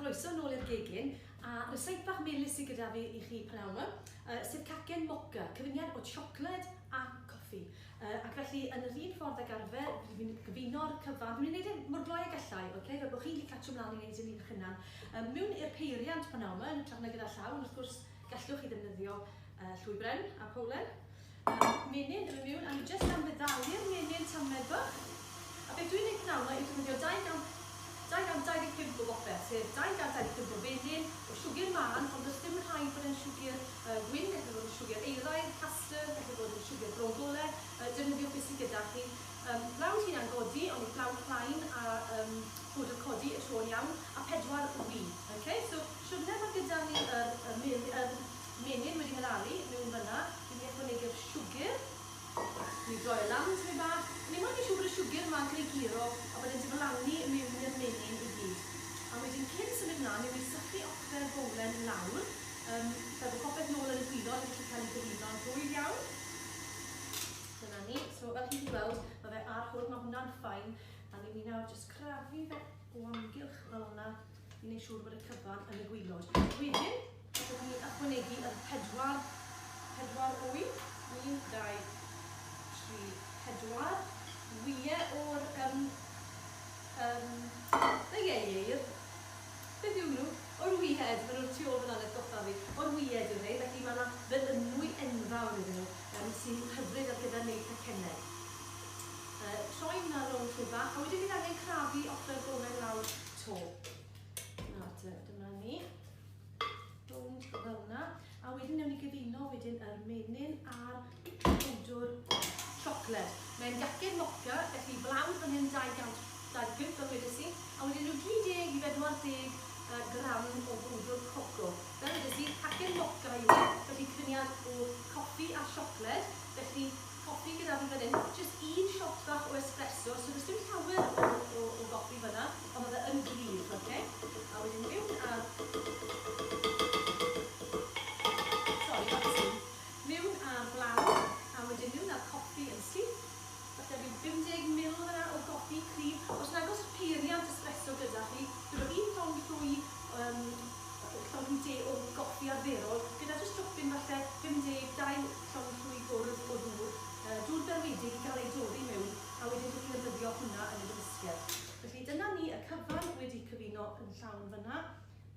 croeso nôl i'r gegin, a ryseit bach melys sydd gyda fi i chi pnawn yma, sef cacen mocha, cyfyniad o siocled a coffi. Ac felly, yn yr un ffordd ag arfer, fi'n gyfuno'r cyfan, fi'n gwneud e mor gloi ag allai, okay? Fel bod chi'n gallu catch ymlaen i wneud yn un chynan. Mewn i'r peiriant pnawn yma, yn y trafna gyda llaw, wrth gwrs gallwch chi ddefnyddio llwybren a powlen. Menyn yn mewn, a jyst am feddalu'r menyn tamed bach. A beth dwi'n gwneud pnawn yma yw defnyddio 225 o bopeth, sef 225 o fenyn, o siwgr man, ond does dim rhaid bod yn siwgr gwyn, gallu bod yn siwgr eiraidd, caster, gallu bod yn siwgr brodole, defnyddio beth sydd gyda chi. Blawd hunan godi, ond i blawd plaen a powdr codi y tro'n iawn, a 4 wy. So, siwrne mae gyda ni menyn wedi helaru mewn fyna, ni'n ychwanegu'r siwgr, ni'n droi y lan tyfu bach. Ni moyn i siwgr y siwgr ma'n cael ei giro a bod yn diflannu mewn i'r menyn i gyd. A wedyn cyn symud mlaen, ni'n mynd sychu ochrau'r bowlen lawr. Fel bod popeth nôl yn y gwylod yn gallu cael ei gyflwyno'n hwyl iawn. Dyna ni. So fel chi'n gweld, mae fe ar hwn, mae hwnna'n ffain. A ni'n mynd nawr jyst crafu fe o amgylch fel hwnna i wneud siŵr bod y cyfan yn y gwylod. Wedyn, byddwn ni'n ychwanegu yr 4 wy. 1, 2, 3, 4. Wyau o'r ieir. Beth yw nhw? O'r wyed, maen nhw'n tu ôl fan yna goffa fi. O'r wyed yw'r rei, felly mae yna felynwy enfawr iddyn nhw sy'n hyfryd ar gyfer wneud cacennau. Troi hwnna rownd trwy bach, a wedyn bydd angen crafu ochrau'r bowlen lawr to. Dyma ni. Rownd fel hwnna. A wedyn newn ni gyfuno wedyn yr menyn a'r powdr siocled. Mae'n gacen mocha, felly blawd fan hyn 250 fel wedys i, a wedyn nhw 30 i 40 gram o bwdr coco. Fel wedys i, cacen mocha yw, felly cyfyniad o coffi a siocled, felly coffi gyda fi fan hyn, jyst 1 shot bach o espresso, so does dim llawer o goffi fyna, ond mae fe yn glir, okay? A wedyn mewn ar blawd, a wedyn mewn ar coffi yn syth. Falle fi 50 ml yna o goffi cryf. Os nag oes peiriant espresso gyda chi, dwi'n rhoi 1 llong llwy de o goffi arferol, gyda jyst dropyn falle 50, 2 llong llwy gwrdd o ddŵr, dŵr berwedig i gael ei dodi mewn, a wedyn dwi'n defnyddio hwnna yn y dymysgedd. Felly dyna ni y cyfan wedi cyfuno yn llawn fyna.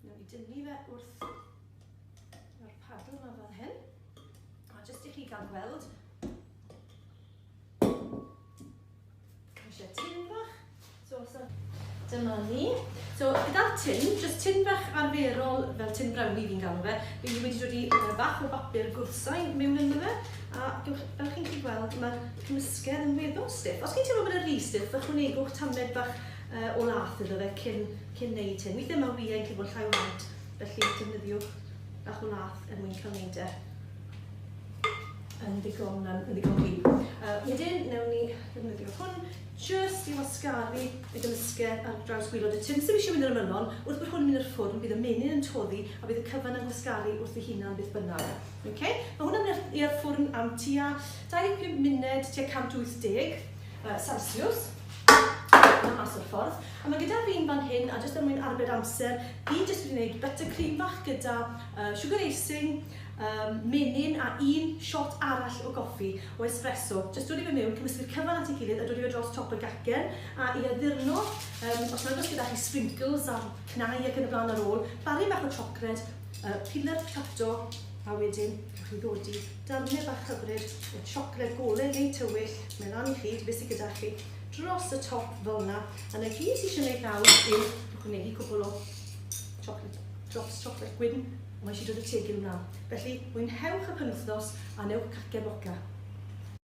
Newn ni dynnu fe wrth yr padl yma fel hyn. A jyst i chi gael gweld, tin bach. Dyma ni. So, gyda'r tin, jyst tin bach arferol fel tin brownie fi'n galw fe. Fi wedi dod i bach o bapur gwrsain mewn ynddo fe. A fel chi'n gallu gweld, mae'r cymysgedd yn weddol stiff. Os chi'n teimlo bod yn rhy stiff, ychwanegwch tamed bach o lath iddo fe cyn neud hyn. Weithiau mae wyau'n gallu bod llai want, felly defnyddiwch bach o lath er mwyn cael neud e yn ddigon hwy. Wedyn, newn ni defnyddio hwn, jyst i wasgaru y gymysgedd ar draws gwylod y tin. Sef eisiau mynd yr ymylon, wrth bod hwn yn mynd i'r ffwrn, bydd y menyn yn toddi a bydd y cyfan yn gwasgaru wrth ei hunan beth bynnag. Mae hwnna'n i'r ffwrn am tua 25 munud tua 180 Celsius. Yna mas o'r ffordd. A mae gyda fi'n fan hyn, a jyst er mwyn arbed amser, fi jyst wedi gwneud buttercream bach gyda sugar icing, menyn a 1 shot arall o goffi o espresso. Jyst dod i fe mewn, cymysgu'r cyfan at ei gilydd a dod i fe dros top y gacen. A i addurno, os nad oes gyda chi sprinkles a cnau ac yn y blaen ar ôl, bari bach o siocled, pilar picato, a wedyn chi ddod i darnau bach hyfryd o siocled golau neu tywyll, mae'n lan i chi, beth sydd gyda chi, dros y top fel yna. A na gyd sy'n eisiau gwneud nawr yw ychwanegu cwbl o siocled gwyn, mae eisiau dod y tegyn yna. Felly, mwynhewch y penwythnos a newch cacen mocha.